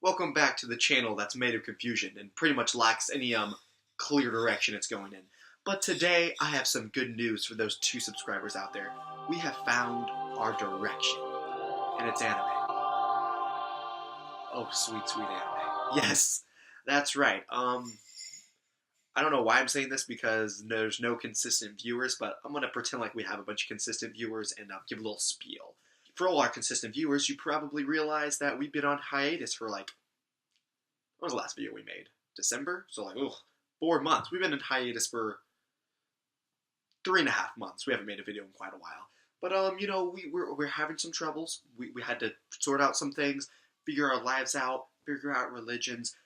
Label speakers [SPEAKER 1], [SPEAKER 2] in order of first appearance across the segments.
[SPEAKER 1] Welcome back to the channel that's made of confusion and pretty much lacks any clear direction it's going in. But today I have some good news for those 2 subscribers out there. We have found our direction, and it's anime. Oh, sweet, sweet anime. Yes, that's right. I don't know why I'm saying this because there's no consistent viewers, but I'm gonna pretend like we have a bunch of consistent viewers and give a little spiel. For all our consistent viewers, you probably realize that we've been on hiatus for what was the last video we made? December? So 4 months. We've been in hiatus for 3.5 months. We haven't made a video in quite a while. But we're having some troubles. We had to sort out some things, figure our lives out, figure out religions,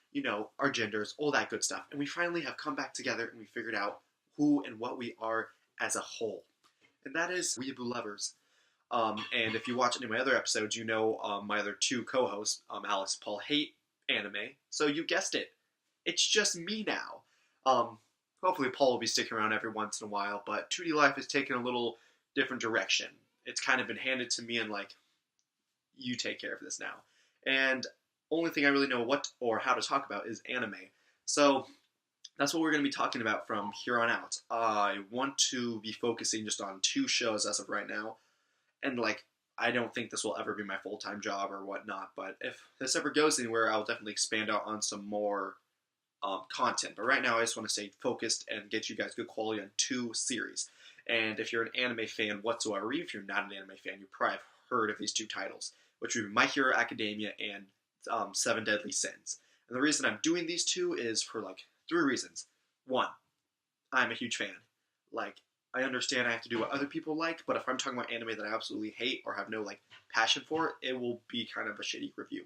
[SPEAKER 1] our genders, all that good stuff. And we finally have come back together and we figured out who and what we are as a whole. And that is weeaboo lovers. And if you watch any of my other episodes, you know my other 2 co-hosts, Alex and Paul, hate anime. So you guessed it. It's just me now. Hopefully Paul will be sticking around every once in a while, but 2D Life has taken a little different direction. It's kind of been handed to me and you take care of this now. And only thing I really know what or how to talk about is anime. So that's what we're going to be talking about from here on out. I want to be focusing just on 2 shows as of right now. And I don't think this will ever be my full-time job or whatnot, but if this ever goes anywhere, I'll definitely expand out on some more content. But right now, I just want to stay focused and get you guys good quality on 2 series. And if you're an anime fan whatsoever, even if you're not an anime fan, you probably have heard of these 2 titles, which would be My Hero Academia and 7 Deadly Sins. And the reason I'm doing these 2 is for 3 reasons. 1, I'm a huge fan. I understand I have to do what other people like, but if I'm talking about anime that I absolutely hate or have no passion for, it will be kind of a shitty review.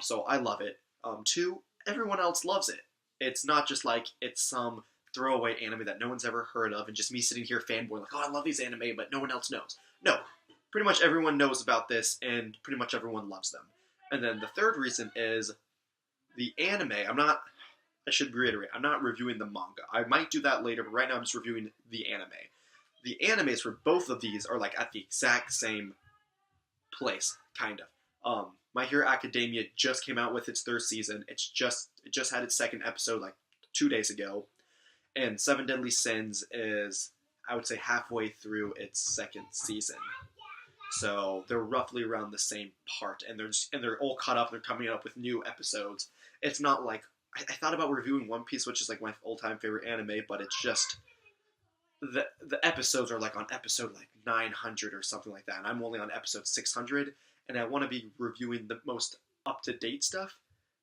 [SPEAKER 1] So I love it. 2, everyone else loves it. It's not just it's some throwaway anime that no one's ever heard of and just me sitting here fanboying oh, I love these anime, but no one else knows. No, pretty much everyone knows about this and pretty much everyone loves them. And then the 3rd reason is the anime. I should reiterate, I'm not reviewing the manga. I might do that later, but right now I'm just reviewing the anime. The animes for both of these are at the exact same place, kind of. My Hero Academia just came out with its 3rd season. It just had its 2nd episode 2 days ago, and 7 Deadly Sins is, I would say, halfway through its 2nd season. So they're roughly around the same part, and they're all caught up. And they're coming up with new episodes. It's not I thought about reviewing One Piece, which is my all-time favorite anime, but it's just the episodes are on episode 900 or something like that, and I'm only on episode 600, and I want to be reviewing the most up-to-date stuff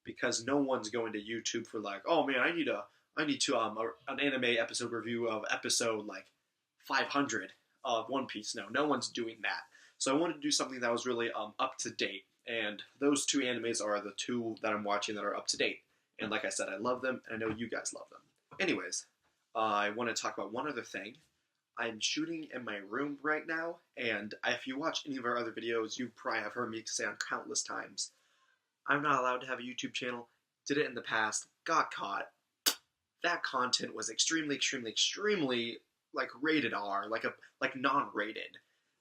[SPEAKER 1] because no one's going to YouTube for oh man, I need an anime episode review of episode 500 of One Piece. No one's doing that. So I wanted to do something that was really up to date, and those 2 animes are the 2 that I'm watching that are up to date. And like I said, I love them, and I know you guys love them. Anyways, I want to talk about one other thing. I'm shooting in my room right now, and if you watch any of our other videos, you probably have heard me say on countless times, I'm not allowed to have a YouTube channel. Did it in the past, got caught. That content was extremely, extremely, extremely rated R, non-rated,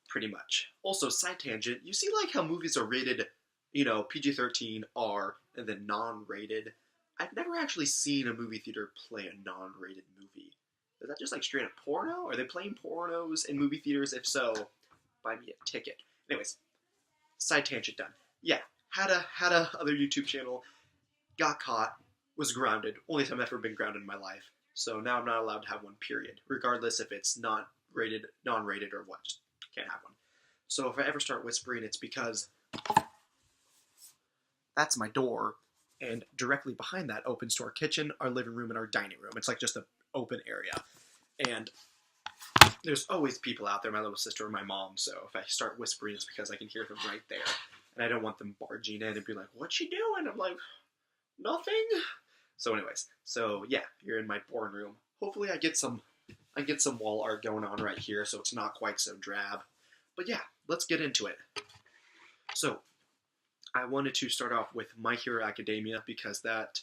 [SPEAKER 1] pretty much. Also, side tangent, you see how movies are rated, PG-13, R, and then non-rated. I've never actually seen a movie theater play a non-rated movie. Is that just straight up porno? Are they playing pornos in movie theaters? If so, buy me a ticket. Anyways, side tangent done. Yeah, had a other YouTube channel, got caught, was grounded. Only time I've ever been grounded in my life. So now I'm not allowed to have one, period. Regardless if it's not rated, non-rated, or what. Just can't have one. So if I ever start whispering, it's because that's my door. And directly behind that opens to our kitchen, our living room, and our dining room. It's just an open area. And there's always people out there, my little sister or my mom, so if I start whispering, it's because I can hear them right there. And I don't want them barging in and be like, "What you doing?" I'm like, "Nothing." So anyways, yeah, you're in my boring room. Hopefully I get some wall art going on right here, so it's not quite so drab. But yeah, let's get into it. So, I wanted to start off with My Hero Academia because that,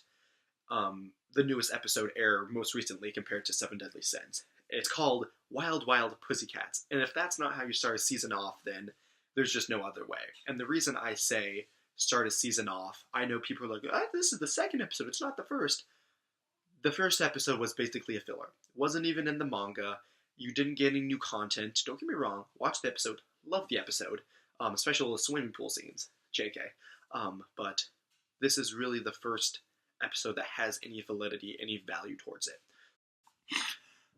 [SPEAKER 1] the newest episode aired most recently compared to 7 Deadly Sins. It's called Wild Wild Pussycats, and if that's not how you start a season off, then there's just no other way. And the reason I say start a season off. I know people are like, this is the second episode, it's not the first. The first episode was basically a filler. It wasn't even in the manga. You didn't get any new content. Don't get me wrong. Watch the episode. Love the episode. Especially the swimming pool scenes. JK. But this is really the first episode that has any validity, any value towards it.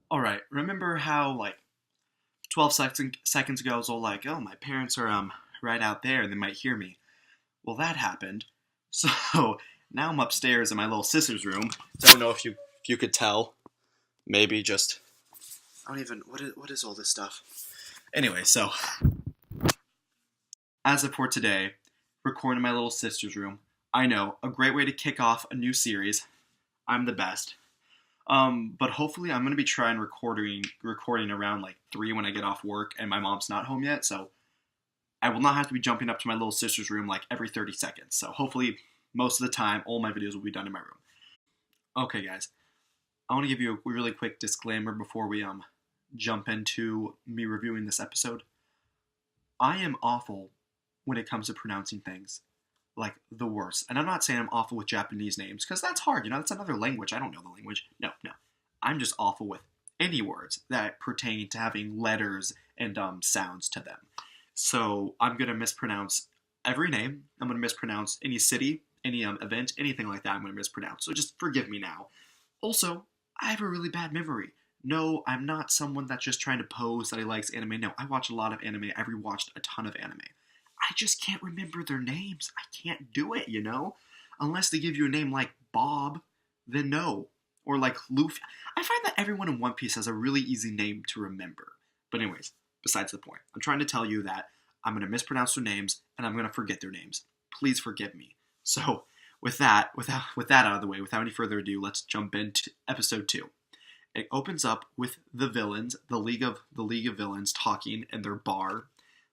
[SPEAKER 1] Alright, remember how, 12 seconds ago I was all like, oh, my parents are, right out there and they might hear me. Well, that happened. So, now I'm upstairs in my little sister's room. Don't know if you could tell. Maybe just... I don't even... What is all this stuff? Anyway, so... As of for today, recording in my little sister's room. I know, a great way to kick off a new series. I'm the best. But hopefully I'm going to be trying recording around 3 when I get off work and my mom's not home yet, so I will not have to be jumping up to my little sister's room every 30 seconds. So hopefully most of the time all my videos will be done in my room. Okay guys, I want to give you a really quick disclaimer before we jump into me reviewing this episode. I am awful when it comes to pronouncing things. The worst. And I'm not saying I'm awful with Japanese names, because that's hard, that's another language. I don't know the language. No. I'm just awful with any words that pertain to having letters and sounds to them. So I'm going to mispronounce every name. I'm going to mispronounce any city, any event, anything like that I'm going to mispronounce. So just forgive me now. Also, I have a really bad memory. No, I'm not someone that's just trying to pose that he likes anime. No, I watch a lot of anime. I've rewatched a ton of anime. I just can't remember their names. I can't do it, Unless they give you a name like Bob, then no. Or Luffy. I find that everyone in One Piece has a really easy name to remember. But anyways, besides the point. I'm trying to tell you that I'm going to mispronounce their names, and I'm going to forget their names. Please forgive me. So, with that out of the way, without any further ado, let's jump into episode 2. It opens up with the villains, the League of Villains talking in their bar.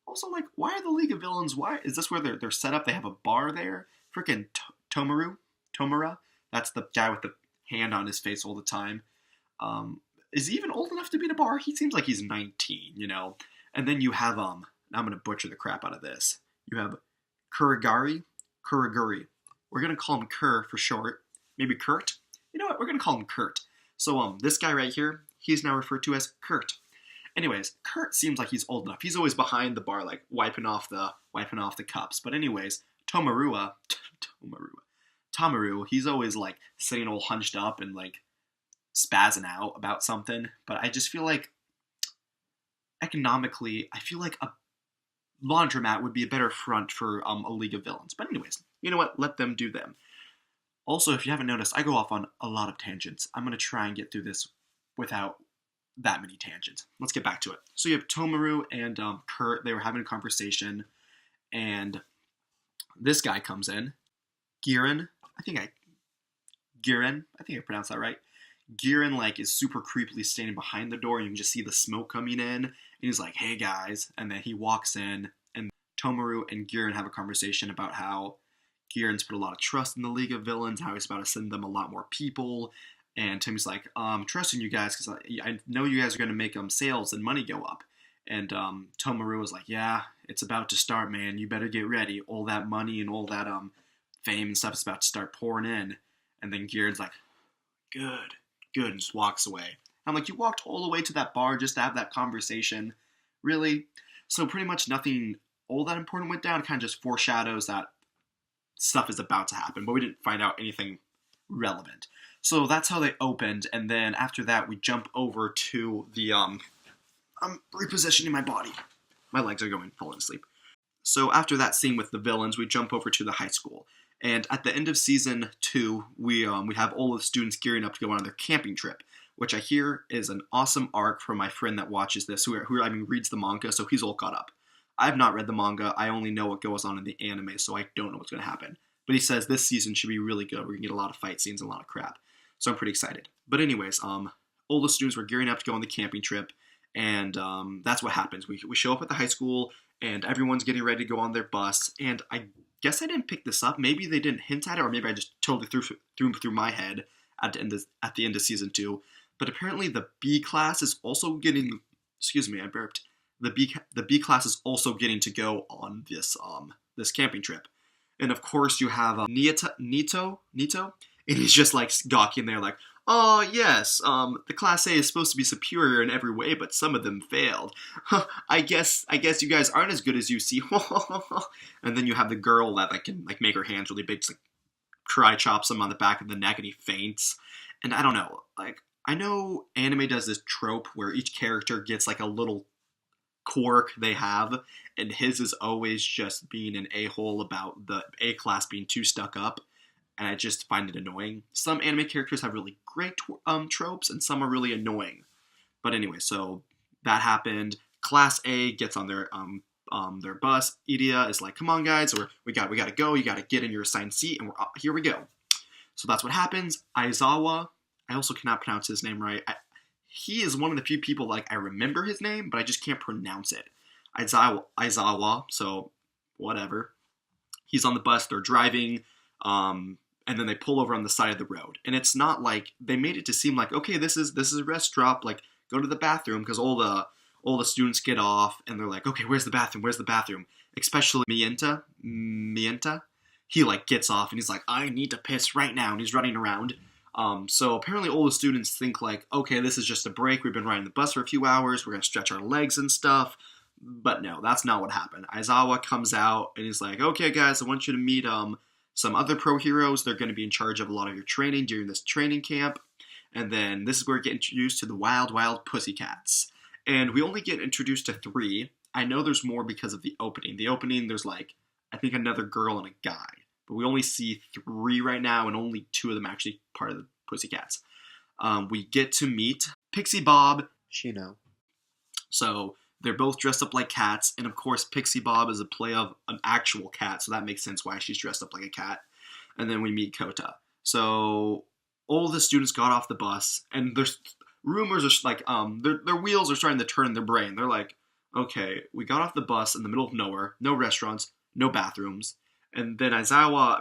[SPEAKER 1] Also, why are the League of Villains? Why is this where they're set up? They have a bar there. Freaking Tomura. That's the guy with the hand on his face all the time. Is he even old enough to be in a bar? He seems like he's 19, And then you have I'm gonna butcher the crap out of this. You have Kuriguri. We're gonna call him Kur for short. Maybe Kurt. You know what? We're gonna call him Kurt. So this guy right here, he's now referred to as Kurt. Anyways, Kurt seems like he's old enough. He's always behind the bar, wiping off the cups. But anyways, Tomaru, he's always sitting all hunched up and spazzing out about something. But I just feel economically, I feel like a laundromat would be a better front for a League of Villains. But anyways, you know what? Let them do them. Also, if you haven't noticed, I go off on a lot of tangents. I'm going to try and get through this without that many tangents. Let's get back to it. So you have Tomaru and Kurt. They were having a conversation, and this guy comes in. Giren, I think I pronounced that right. Giren is super creepily standing behind the door, and you can just see the smoke coming in. And he's like, "Hey guys," and then he walks in, and Tomaru and Giren have a conversation about how Giren's put a lot of trust in the League of Villains, how he's about to send them a lot more people. And Timmy's like, I'm trusting you guys because I know you guys are going to make sales and money go up. And Tomaru was like, yeah, it's about to start, man. You better get ready. All that money and all that fame and stuff is about to start pouring in. And then Giren's like, good, and just walks away. I'm like, you walked all the way to that bar just to have that conversation? Really? So pretty much nothing all that important went down. It kind of just foreshadows that stuff is about to happen. But we didn't find out anything relevant. So that's how they opened, and then after that, we jump over to the, I'm repositioning my body. My legs are falling asleep. So after that scene with the villains, we jump over to the high school. And at the end of season 2, we have all the students gearing up to go on their camping trip, which I hear is an awesome arc from my friend that watches this, who reads the manga, so he's all caught up. I have not read the manga. I only know what goes on in the anime, so I don't know what's going to happen. But he says this season should be really good. We're going to get a lot of fight scenes and a lot of crap. So I'm pretty excited. But anyways, all the students were gearing up to go on the camping trip, and that's what happens. We show up at the high school, and everyone's getting ready to go on their bus, and I guess I didn't pick this up. Maybe they didn't hint at it, or maybe I just totally threw my head at the end of season 2. But apparently the B class is also getting... Excuse me, I burped. The B class is also getting to go on this camping trip. And of course you have Nito, and he's just like gawking there like, oh yes, the Class A is supposed to be superior in every way, but some of them failed. I guess you guys aren't as good as you see. And then you have the girl that like can like make her hands really big, just like cry chops him on the back of the neck, and he faints. And I don't know, like I know anime does this trope where each character gets like a little quirk they have, and his is always just being an a-hole about the A class being too stuck up, and I just find it annoying. Some anime characters have really great tropes, and some are really annoying. But anyway, so that happened. Class A gets on their bus. Iria is like, "Come on, guys, we gotta go. You gotta get in your assigned seat, and here we go." So that's what happens. Aizawa, I also cannot pronounce his name right. He is one of the few people like I remember his name, but I just can't pronounce it. Aizawa, so whatever. He's on the bus. They're driving. And then they pull over on the side of the road. And it's not like they made it to seem like, okay, this is a rest stop. Like, go to the bathroom, because all the students get off and they're like, okay, where's the bathroom? Where's the bathroom? Especially Mienta. He like gets off and he's like, I need to piss right now, and he's running around. So apparently all the students think like, okay, this is just a break. We've been riding the bus for a few hours. We're gonna stretch our legs and stuff. But no, that's not what happened. Aizawa comes out and he's like, okay, guys, I want you to meet some other pro heroes. They're going to be in charge of a lot of your training during this training camp. And then this is where we get introduced to the wild, wild Pussycats. And we only get introduced to 3. I know there's more because of the opening. The opening, there's like, I think another girl and a guy. But we only see 3 right now, and only 2 of them actually part of the Pussycats. We get to meet Pixie Bob, Shino. So they're both dressed up like cats, and of course Pixie Bob is a play of an actual cat, so that makes sense why she's dressed up like a cat. And then we meet Kota. So all the students got off the bus, and there's rumors are like their wheels are starting to turn in their brain. They're like, okay, we got off the bus in the middle of nowhere, no restaurants, no bathrooms, and then Aizawa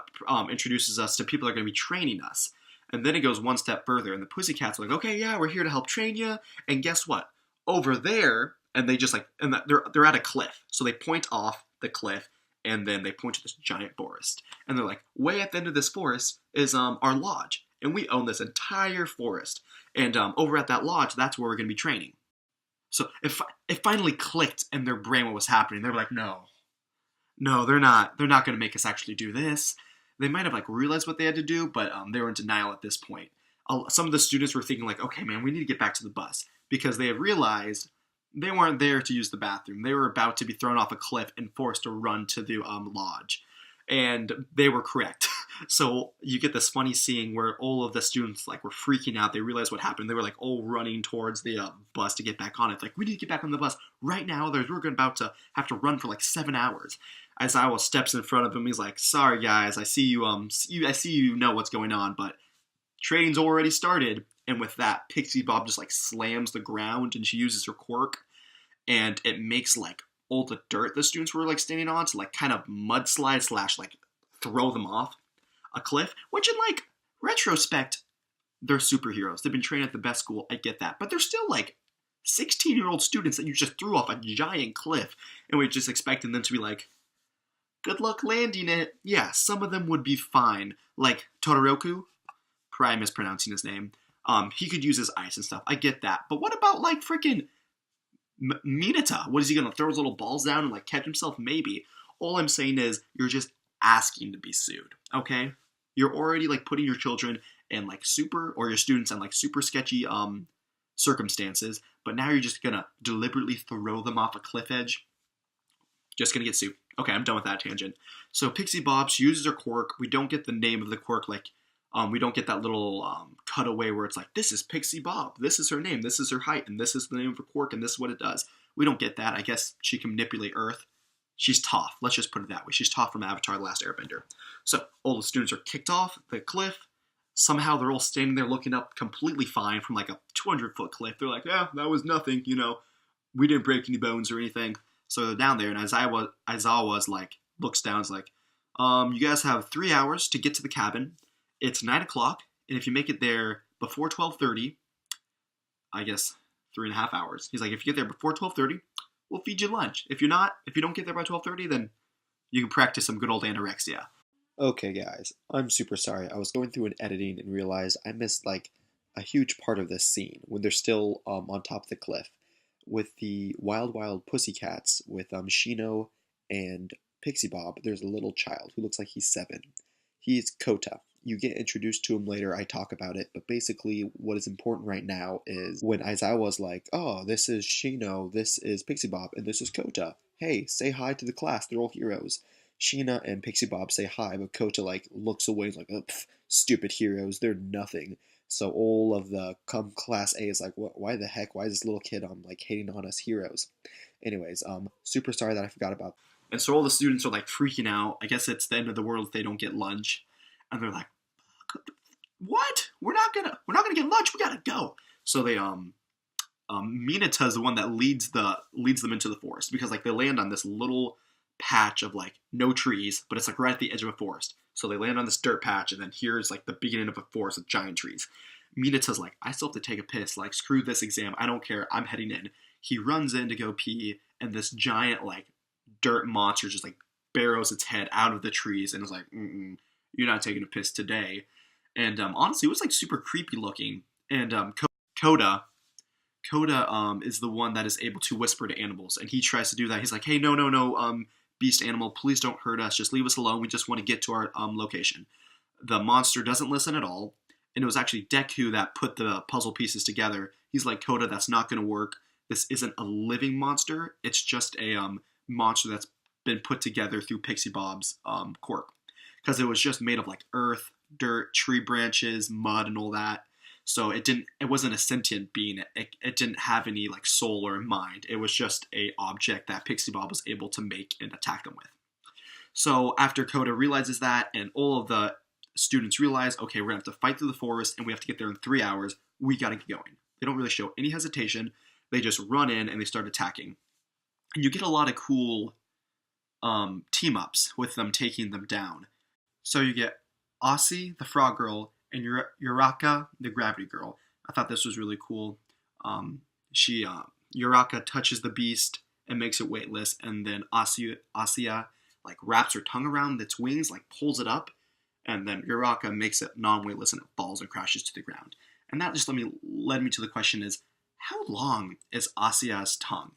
[SPEAKER 1] introduces us to people that are going to be training us. And then it goes one step further, and the Pussycats are like, okay, yeah, we're here to help train you, and guess what? Over there. And they just like, and they're at a cliff. So they point off the cliff, and then they point to this giant forest. And they're like, way at the end of this forest is our lodge. And we own this entire forest. And over at that lodge, that's where we're going to be training. So it finally clicked in their brain what was happening. They were like, no, they're not going to make us actually do this. They might have like realized what they had to do, but they were in denial at this point. Some of the students were thinking like, okay, man, we need to get back to the bus, because they had realized they weren't there to use the bathroom. They were about to be thrown off a cliff and forced to run to the lodge. And they were correct. So you get this funny scene where all of the students like were freaking out. They realized what happened. They were like all running towards the bus to get back on it. Like, we need to get back on the bus right now. We're about to have to run for like 7 hours. Aizawa steps in front of him. He's like, sorry guys, I see you I see you know what's going on, but training's already started. And with that, Pixie Bob just like slams the ground, and she uses her quirk, and it makes like all the dirt the students were like standing on to like kind of mudslide / like throw them off a cliff. Which in like retrospect, they're superheroes. They've been trained at the best school. I get that, but they're still like 16-year-old students that you just threw off a giant cliff, and we're just expecting them to be like, good luck landing it. Yeah, some of them would be fine. Like Todoroki, probably mispronouncing his name. He could use his ice and stuff. I get that. But what about, like, freaking Mineta? What is he going to throw his little balls down and, like, catch himself? Maybe. All I'm saying is you're just asking to be sued, okay? You're already, like, putting your children in, like, or your students in, like, super sketchy circumstances. But now you're just going to deliberately throw them off a cliff edge. Just going to get sued. Okay, I'm done with that tangent. So Pixie Bob, she uses her quirk. We don't get the name of the quirk, like, we don't get that little cutaway where it's like, this is Pixie Bob, this is her name, this is her height, and this is the name of her quirk, and this is what it does. We don't get that. I guess she can manipulate Earth. She's Toph. Let's just put it that way. She's Toph from Avatar: The Last Airbender. So all the students are kicked off the cliff. Somehow they're all standing there looking up completely fine from like a 200-foot cliff. They're like, yeah, that was nothing, we didn't break any bones or anything. So they're down there, and Aizawa's like, looks down, is like, you guys have 3 hours to get to the cabin. It's 9 o'clock, and if you make it there before 12:30, I guess 3.5 hours. He's like, if you get there before 12:30, we'll feed you lunch. If you don't get there by 12:30, then you can practice some good old anorexia.
[SPEAKER 2] Okay, guys, I'm super sorry. I was going through an editing and realized I missed like a huge part of this scene when they're still on top of the cliff with the Wild Wild Pussycats with Shino and Pixie Bob. There's a little child who looks like he's 7. He's Kota. You get introduced to him later. I talk about it, but basically, what is important right now is when Aizawa's like, "Oh, this is Shino, this is Pixie Bob, and this is Kota. Hey, say hi to the class. They're all heroes." Sheena and Pixie Bob say hi, but Kota like looks away and is like, oh, pff, stupid heroes, they're nothing. So all of the class A is like, what? Why the heck? Why is this little kid like hating on us heroes? Anyways, super sorry that I forgot about.
[SPEAKER 1] And so all the students are like freaking out. I guess it's the end of the world if they don't get lunch, and they're like, "What? We're not gonna get lunch. We gotta go." So they Minata is the one that leads them into the forest because like they land on this little patch of like no trees, but it's like right at the edge of a forest. So they land on this dirt patch, and then here's like the beginning of a forest with giant trees. Minata's like, I still have to take a piss. Like, screw this exam. I don't care. I'm heading in. He runs in to go pee, and this giant like dirt monster just like barrows its head out of the trees and is like, "You're not taking a piss today." And honestly, it was like super creepy looking. And Coda is the one that is able to whisper to animals, and he tries to do that. He's like, "Hey, no, no, no, beast animal, please don't hurt us. Just leave us alone. We just want to get to our location." The monster doesn't listen at all, and it was actually Deku that put the puzzle pieces together. He's like, "Coda, that's not going to work. This isn't a living monster. It's just a monster that's been put together through Pixie Bob's quirk, because it was just made of like earth, dirt, tree branches, mud, and all that." So it wasn't a sentient being. It didn't have any like soul or mind. It was just a object that Pixie Bob was able to make and attack them with. So after Coda realizes that, and all of the students realize, okay, we're gonna have to fight through the forest, and we have to get there in 3 hours. We gotta get going. They don't really show any hesitation. They just run in and they start attacking. And you get a lot of cool team ups with them taking them down. So you get Aussie, the frog girl, and Yuraka, the gravity girl. I thought this was really cool. Yuraka touches the beast and makes it weightless, and then Asia like wraps her tongue around its wings, like pulls it up, and then Yuraka makes it non-weightless and it falls and crashes to the ground. And that just led me to the question is, how long is Asia's tongue?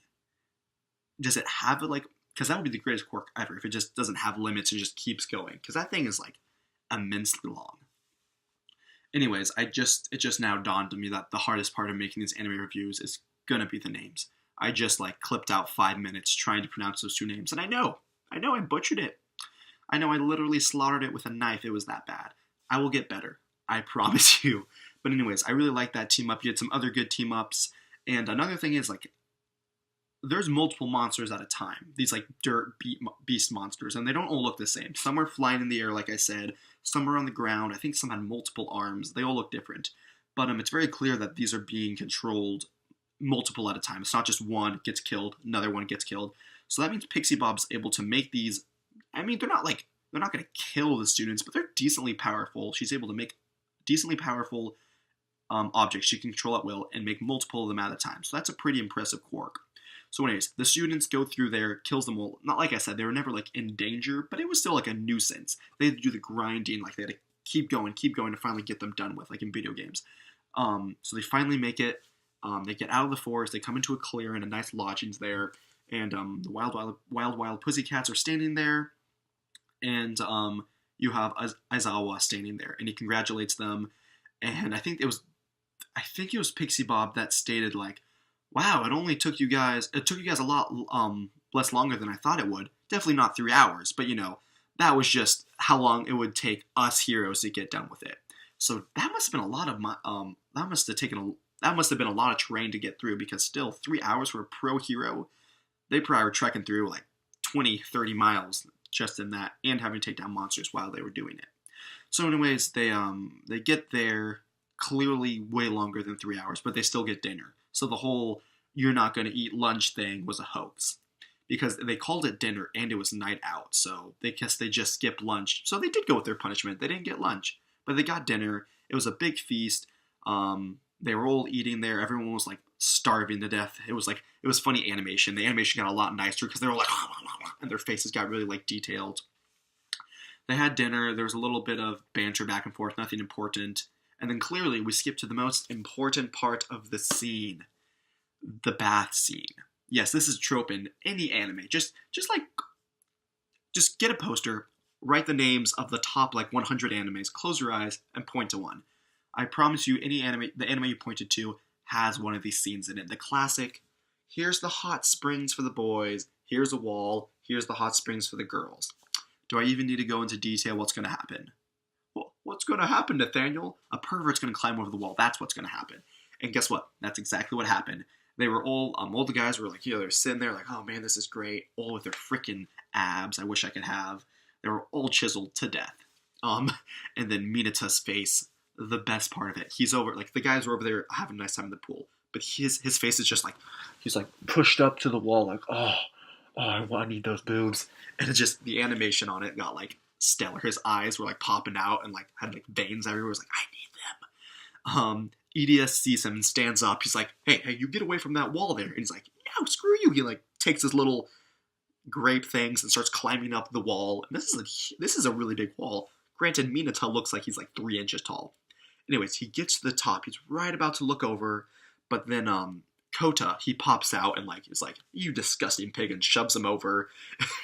[SPEAKER 1] Does it have it like, because that would be the greatest quirk ever if it just doesn't have limits and just keeps going, because that thing is like immensely long. Anyways, it just now dawned on me that the hardest part of making these anime reviews is gonna be the names. I just like clipped out 5 minutes trying to pronounce those 2 names, and I know I butchered it. I know I literally slaughtered it with a knife. It was that bad. I will get better. I promise you. But anyways, I really like that team up. You had some other good team ups, and another thing is like, there's multiple monsters at a time. These like dirt beast monsters, and they don't all look the same. Some are flying in the air, like I said. Some are on the ground. I think some had multiple arms. They all look different. But it's very clear that these are being controlled multiple at a time. It's not just one gets killed, another one gets killed. So that means Pixie Bob's able to make these. I mean, they're not going to kill the students, but they're decently powerful. She's able to make decently powerful objects she can control at will and make multiple of them at a time. So that's a pretty impressive quirk. So anyways, the students go through there, kills them all. Not like I said, they were never like in danger, but it was still like a nuisance. They had to do the grinding, like they had to keep going to finally get them done with, like in video games. So they finally make it. They get out of the forest. They come into a clearing, a nice lodgings there, and the wild Pussycats are standing there, and you have Aizawa standing there, and he congratulates them. And I think it was Pixie Bob that stated like, "Wow, it took you guys a lot less longer than I thought it would. Definitely not 3 hours, but that was just how long it would take us heroes to get done with it." So that must have been a lot of that must have been a lot of terrain to get through, because still 3 hours for a pro hero, they probably were trekking through like 20-30 miles just in that, and having to take down monsters while they were doing it. So anyways, they get there clearly way longer than 3 hours, but they still get dinner. So the whole "you're not going to eat lunch" thing was a hoax, because they called it dinner and it was night out. So they guess they just skipped lunch. So they did go with their punishment. They didn't get lunch, but they got dinner. It was a big feast. They were all eating there. Everyone was like starving to death. It was funny animation. The animation got a lot nicer because they were like, and their faces got really like detailed. They had dinner. There was a little bit of banter back and forth, nothing important. And then clearly we skip to the most important part of the scene, the bath scene. Yes, this is a trope in any anime. Just get a poster, write the names of the top like 100 animes, close your eyes, and point to one. I promise you, the anime you pointed to has one of these scenes in it. The classic, here's the hot springs for the boys, here's a wall, here's the hot springs for the girls. Do I even need to go into detail what's going to happen? Well, what's going to happen, Nathaniel? A pervert's going to climb over the wall. That's what's going to happen. And guess what? That's exactly what happened. They were all the guys were like, they're sitting there like, oh man, this is great. All with their freaking abs I wish I could have. They were all chiseled to death. And then Minata's face, the best part of it. He's over, like, the guys were over there having a nice time in the pool. But his face is just like, he's like pushed up to the wall like, I need those boobs. And it just, the animation on it got like stellar. His eyes were like popping out and like had like veins everywhere. It was like, I need them. Idia sees him and stands up. He's like, hey, you get away from that wall there. And he's like, yeah, screw you. He like takes his little grape things and starts climbing up the wall. And this is a really big wall. Granted, Minata looks like he's like 3 inches tall. Anyways, he gets to the top. He's right about to look over, but then Kota, he pops out and like is like, you disgusting pig, and shoves him over.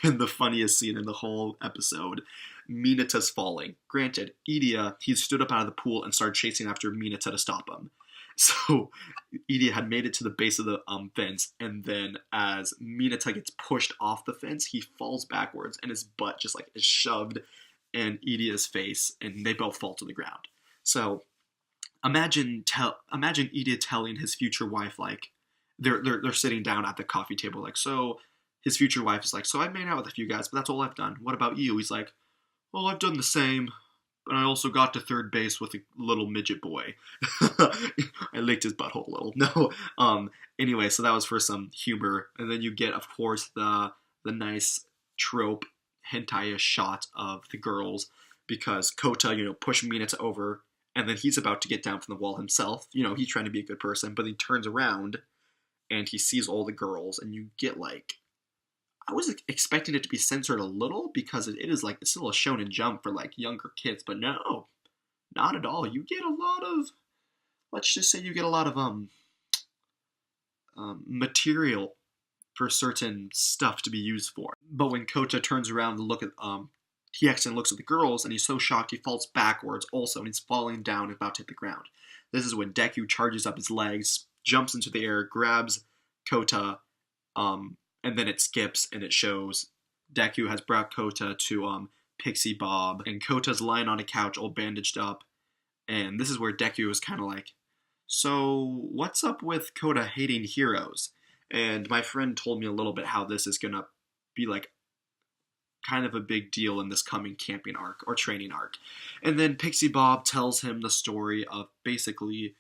[SPEAKER 1] In the funniest scene in the whole episode, Minata's falling. Granted, Idia, he stood up out of the pool and started chasing after Minata to stop him. So Idia had made it to the base of the fence, and then as Minata gets pushed off the fence, he falls backwards and his butt just like is shoved in Idia's face, and they both fall to the ground. So imagine Idia telling his future wife, like, they're sitting down at the coffee table, like, so his future wife is like, so I've made out with a few guys, but that's all I've done. What about you? He's like, well, I've done the same, but I also got to third base with a little midget boy. I licked his butthole a little. No. Anyway, so that was for some humor, and then you get, of course, the nice trope hentai-ish shot of the girls, because Kota, pushed Minata over, and then he's about to get down from the wall himself. He's trying to be a good person, but he turns around and he sees all the girls, and you get like, I was expecting it to be censored a little, because it is like, it's still a shonen jump for like younger kids, but no, not at all. You get a lot of, let's just say you get a lot of material for certain stuff to be used for. But when Kota turns around to look at, he accidentally looks at the girls, and he's so shocked he falls backwards also, and he's falling down and about to hit the ground. This is when Deku charges up his legs, jumps into the air, grabs Kota, and then it skips, and it shows Deku has brought Kota to Pixie Bob, and Kota's lying on a couch all bandaged up, and this is where Deku is kind of like, so what's up with Kota hating heroes? And my friend told me a little bit how this is going to be like kind of a big deal in this coming camping arc or training arc. And then Pixie Bob tells him the story of basically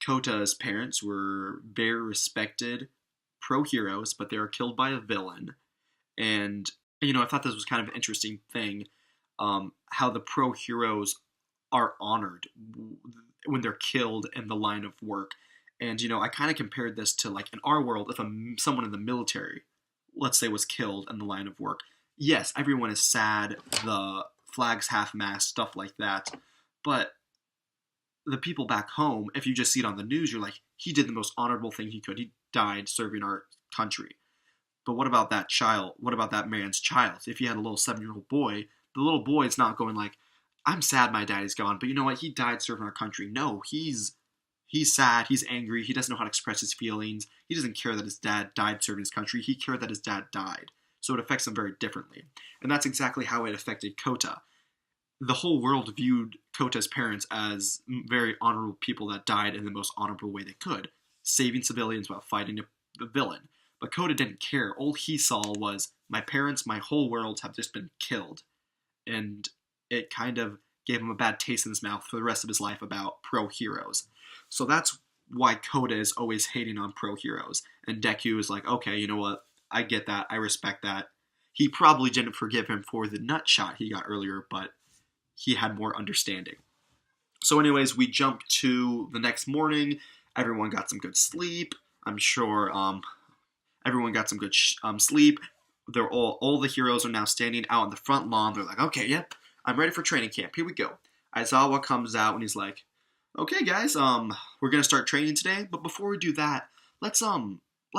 [SPEAKER 1] Kota's parents were very respected pro-heroes, but they were killed by a villain. And, I thought this was kind of an interesting thing, how the pro-heroes are honored when they're killed in the line of work. And, I kind of compared this to, like, in our world, if someone in the military, let's say, was killed in the line of work, yes, everyone is sad, the flag's half-mast, stuff like that, but the people back home, if you just see it on the news, you're like, he did the most honorable thing he could. He died serving our country. But what about that child? What about that man's child? If he had a little 7-year-old boy, the little boy is not going like, I'm sad my daddy's gone, but you know what? He died serving our country. No, he's sad, he's angry, he doesn't know how to express his feelings, he doesn't care that his dad died serving his country, he cared that his dad died. So it affects him very differently. And that's exactly how it affected Kota. The whole world viewed Kota's parents as very honorable people that died in the most honorable way they could, saving civilians while fighting the villain. But Kota didn't care. All he saw was, my parents, my whole world have just been killed. And it kind of gave him a bad taste in his mouth for the rest of his life about pro-heroes. So that's why Kota is always hating on pro-heroes. And Deku is like, okay, you know what? I get that. I respect that. He probably didn't forgive him for the nut shot he got earlier, but he had more understanding. So anyways, we jump to the next morning. Everyone got some good sleep. I'm sure everyone got some good sleep. They're all the heroes are now standing out on the front lawn. They're like, okay, yep, I'm ready for training camp. Here we go. Aizawa comes out and he's like, okay, guys, we're gonna start training today. But before we do that, let's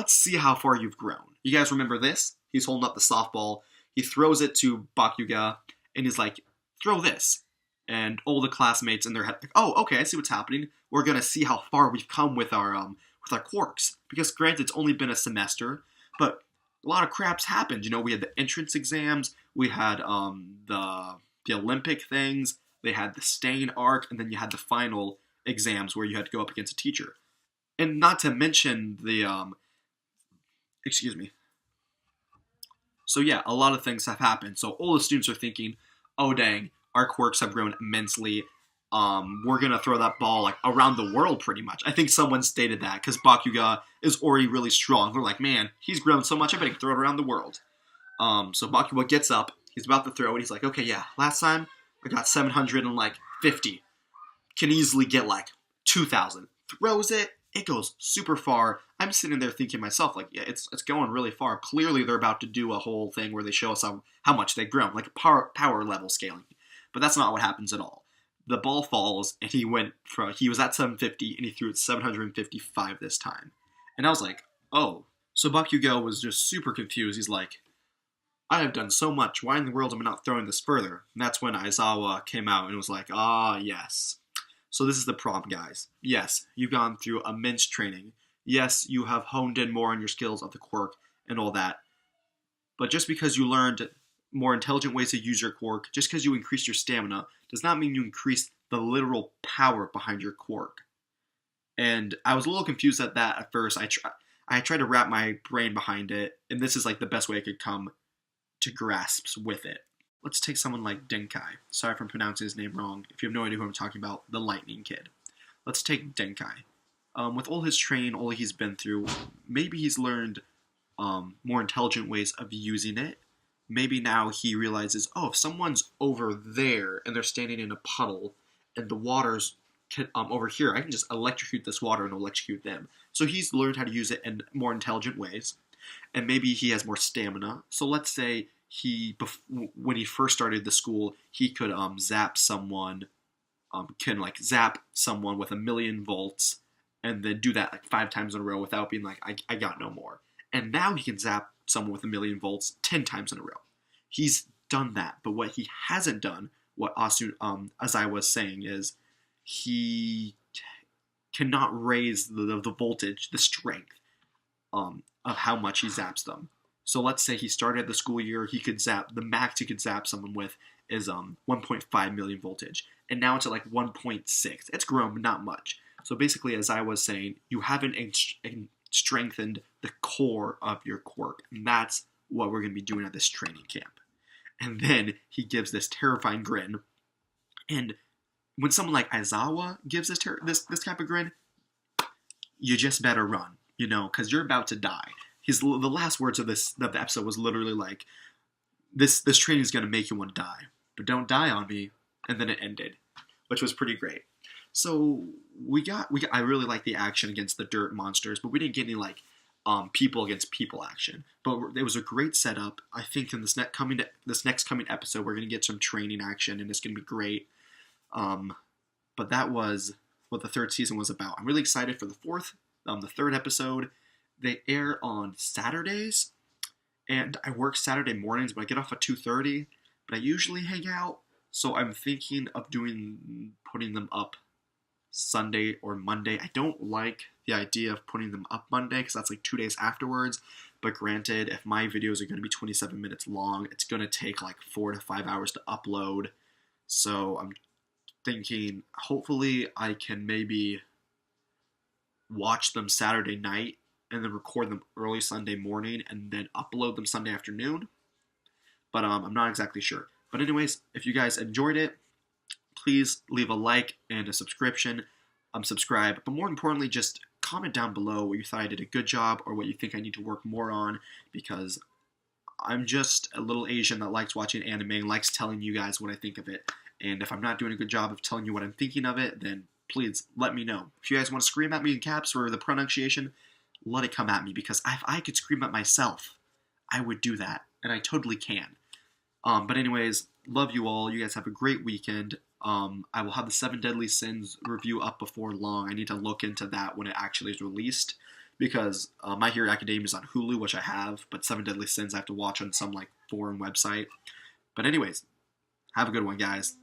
[SPEAKER 1] see how far you've grown. You guys remember this? He's holding up the softball. He throws it to Bakuga, and he's like, throw this. And all the classmates in their head, like, oh, okay, I see what's happening. We're gonna see how far we've come with our quirks. Because granted, it's only been a semester, but a lot of crap's happened. You know, we had the entrance exams, we had the Olympic things, they had the Stain arc, and then you had the final exams where you had to go up against a teacher. And not to mention the excuse me. So yeah, a lot of things have happened. So all the students are thinking, oh dang, our quirks have grown immensely. We're gonna throw that ball like around the world pretty much. I think someone stated that because Bakuga is already really strong. They're like, man, he's grown so much, I bet he can throw it around the world. So Bakuga gets up, he's about to throw it, he's like, okay, yeah, last time I got 750. Can easily get like 2,000. Throws it, it goes super far. I'm sitting there thinking to myself, like, yeah, it's going really far. Clearly they're about to do a whole thing where they show us how much they've grown, like a power level scaling. But that's not what happens at all. The ball falls, and he was at 750, and he threw it 755 this time. And I was like, oh. So Bakugo was just super confused. He's like, I have done so much. Why in the world am I not throwing this further? And that's when Aizawa came out and was like, ah, yes. So this is the problem, guys. Yes, you've gone through immense training. Yes, you have honed in more on your skills of the quirk and all that. But just because you learned more intelligent ways to use your quirk, just because you increased your stamina, does not mean you increase the literal power behind your quirk. And I was a little confused at that at first. I tried to wrap my brain behind it, and this is like the best way I could come to grasps with it. Let's take someone like Denkai. Sorry if I'm pronouncing his name wrong. If you have no idea who I'm talking about, the Lightning Kid. Let's take Denkai. With all his training, all he's been through, maybe he's learned more intelligent ways of using it. Maybe now he realizes, oh, if someone's over there and they're standing in a puddle and the water's over here, I can just electrocute this water and electrocute them. So he's learned how to use it in more intelligent ways. And maybe he has more stamina. So let's say when he first started the school, he could zap someone, zap someone with 1,000,000 volts, and then do that like 5 times in a row without being like, I got no more. And now he can zap someone with 1,000,000 volts 10 times in a row. He's done that, but what he hasn't done, what as I was saying, is he cannot raise the voltage, the strength of how much he zaps them. So let's say he started the school year, the max he could zap someone with is 1.5 million voltage. And now it's at like 1.6. It's grown, but not much. So basically, as I was saying, you haven't strengthened the core of your quirk. And that's what we're going to be doing at this training camp. And then he gives this terrifying grin. And when someone like Aizawa gives this type of grin, you just better run, because you're about to die. The last words of the episode was literally like, this training is going to make you want to die, but don't die on me. And then it ended, which was pretty great. So I really like the action against the dirt monsters, but we didn't get any like people against people action. But it was a great setup. I think in this next coming episode, we're going to get some training action, and it's going to be great. But that was what the 3rd season was about. I'm really excited for the 3rd episode. They air on Saturdays, and I work Saturday mornings, but I get off at 2:30. But I usually hang out, so I'm thinking of putting them up Sunday or Monday. I don't like the idea of putting them up Monday because that's like 2 days afterwards. But granted, if my videos are going to be 27 minutes long, it's going to take like 4 to 5 hours to upload. So I'm thinking hopefully I can maybe watch them Saturday night and then record them early Sunday morning and then upload them Sunday afternoon. But I'm not exactly sure. But anyways, if you guys enjoyed it, please leave a like and a subscription. Subscribe. But more importantly, just comment down below what you thought I did a good job or what you think I need to work more on, because I'm just a little Asian that likes watching anime and likes telling you guys what I think of it. And if I'm not doing a good job of telling you what I'm thinking of it, then please let me know. If you guys want to scream at me in caps for the pronunciation, let it come at me, because if I could scream at myself, I would do that, and I totally can. But anyways,
[SPEAKER 2] love you all. You guys have a great weekend. I will have the Seven Deadly Sins review up before long. I need to look into that when it actually is released because My Hero Academia is on Hulu, which I have, but Seven Deadly Sins I have to watch on some like foreign website. But anyways, have a good one, guys.